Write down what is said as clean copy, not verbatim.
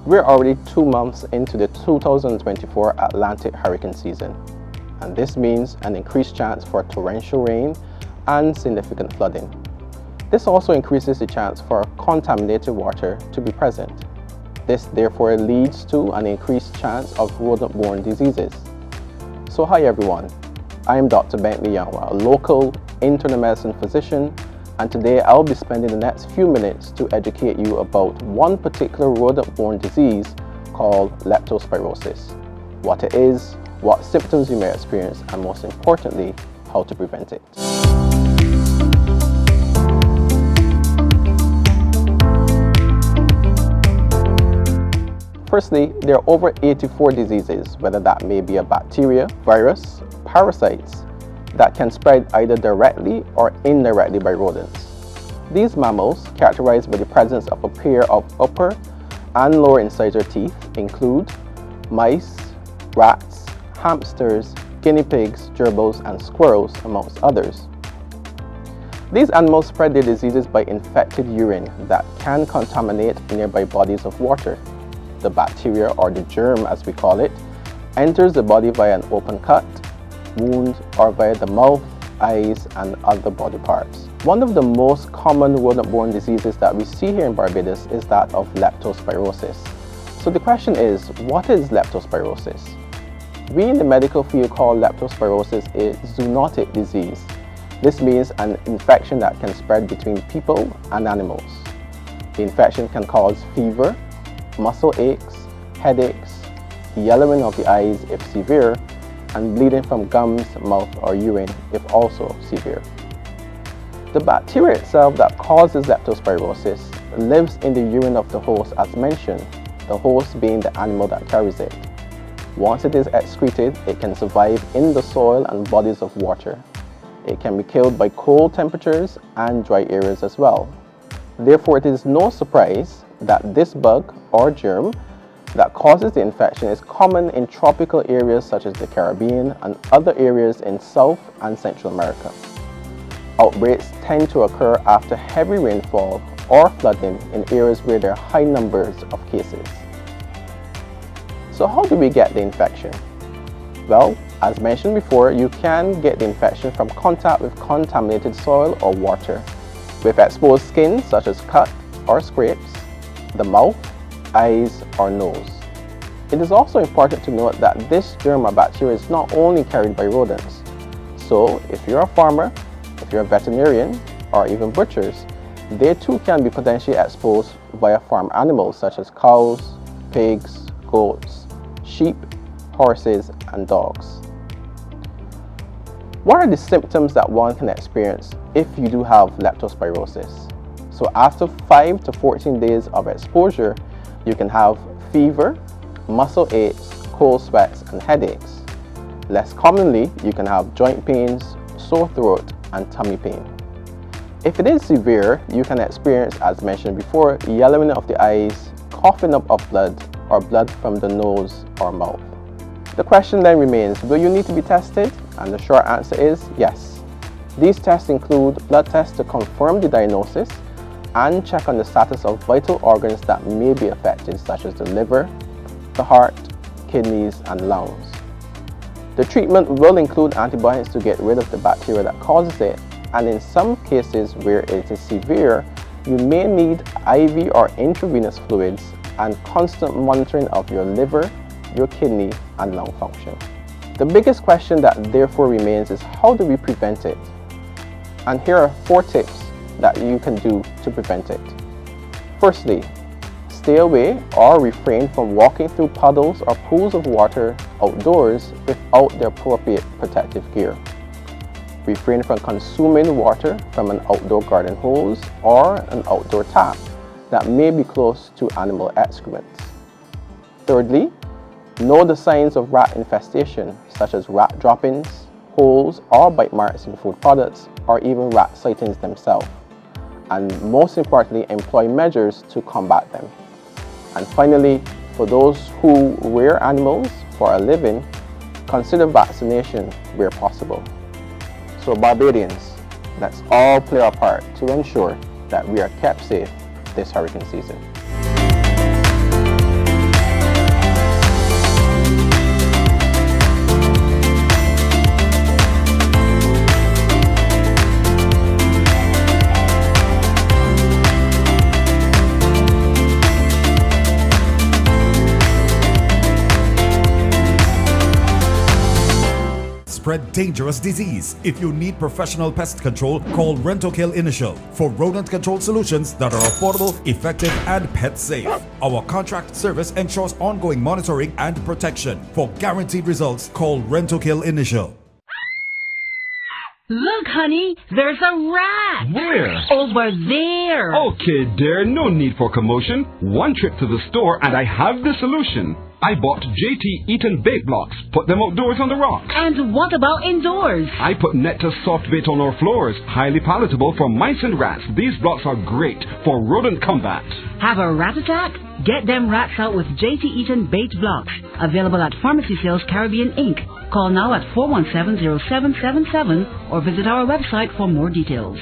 We're already 2 months into the 2024 Atlantic hurricane season, and this means an increased chance for torrential rain and significant flooding. This also increases the chance for contaminated water to be present. This therefore leads to an increased chance of rodent-borne diseases. So hi everyone, I am Dr. Bentley Young, a local internal medicine physician, and today I'll be spending the next few minutes to educate you about one particular rodent-borne disease called leptospirosis, what it is, what symptoms you may experience, and most importantly, how to prevent it. Firstly, there are over 84 diseases, whether that may be a bacteria, virus, parasites, that can spread either directly or indirectly by rodents. These mammals, characterized by the presence of a pair of upper and lower incisor teeth, include mice, rats, hamsters, guinea pigs, gerbils, and squirrels, amongst others. These animals spread their diseases by infected urine that can contaminate nearby bodies of water. The bacteria, or the germ as we call it, enters the body via an open cut, wound, or via the mouth, eyes, and other body parts. One of the most common rodent-borne diseases that we see here in Barbados is that of leptospirosis. So the question is, what is leptospirosis? We in the medical field call leptospirosis a zoonotic disease. This means an infection that can spread between people and animals. The infection can cause fever, muscle aches, headaches, yellowing of the eyes if severe, and bleeding from gums, mouth, or urine if also severe. The bacteria itself that causes leptospirosis lives in the urine of the host as mentioned, the host being the animal that carries it. Once it is excreted, it can survive in the soil and bodies of water. It can be killed by cold temperatures and dry areas as well. Therefore, it is no surprise that this bug or germ that causes the infection is common in tropical areas such as the Caribbean and other areas in South and Central America. Outbreaks tend to occur after heavy rainfall or flooding in areas where there are high numbers of cases. So how do we get the infection? Well, as mentioned before, you can get the infection from contact with contaminated soil or water, with exposed skin such as cut or scrapes, the mouth, eyes, or nose. It is also important to note that this germ or bacteria is not only carried by rodents. So if you're a farmer, if you're a veterinarian, or even butchers, they too can be potentially exposed via farm animals such as cows, pigs, goats, sheep, horses, and dogs. What are the symptoms that one can experience if you do have leptospirosis? So after 5 to 14 days of exposure, you can have fever, muscle aches, cold sweats, and headaches. Less commonly, you can have joint pains, sore throat, and tummy pain. If it is severe, you can experience, as mentioned before, yellowing of the eyes, coughing up of blood, or blood from the nose or mouth. The question then remains, will you need to be tested? And the short answer is yes. These tests include blood tests to confirm the diagnosis and check on the status of vital organs that may be affected, such as the liver, the heart, kidneys, and lungs. The treatment will include antibiotics to get rid of the bacteria that causes it, and in some cases where it is severe, you may need IV or intravenous fluids and constant monitoring of your liver, your kidney, and lung function. The biggest question that therefore remains is, how do we prevent it? And here are 4 tips that you can do to prevent it. Firstly, stay away or refrain from walking through puddles or pools of water outdoors without the appropriate protective gear. Refrain from consuming water from an outdoor garden hose or an outdoor tap that may be close to animal excrements. Thirdly, know the signs of rat infestation, such as rat droppings, holes or bite marks in food products, or even rat sightings themselves. And most importantly, employ measures to combat them. And finally, for those who rear animals for a living, consider vaccination where possible. So Barbadians, let's all play our part to ensure that we are kept safe this hurricane season. spread dangerous disease. If you need professional pest control, call Rentokil Initial for rodent control solutions that are affordable, effective, and pet safe. Our contract service ensures ongoing monitoring and protection. For guaranteed results, call Rentokil Initial. Look, honey, there's a rat. Where? Over there. Okay, dear, no need for commotion. One trip to the store and I have the solution. I bought JT Eaton bait blocks, put them outdoors on the rocks. And what about indoors? I put Nectar soft bait on our floors, highly palatable for mice and rats. These blocks are great for rodent combat. Have a rat attack? Get them rats out with JT Eaton bait blocks. Available at Pharmacy Sales Caribbean Inc. Call now at 417-0777 or visit our website for more details.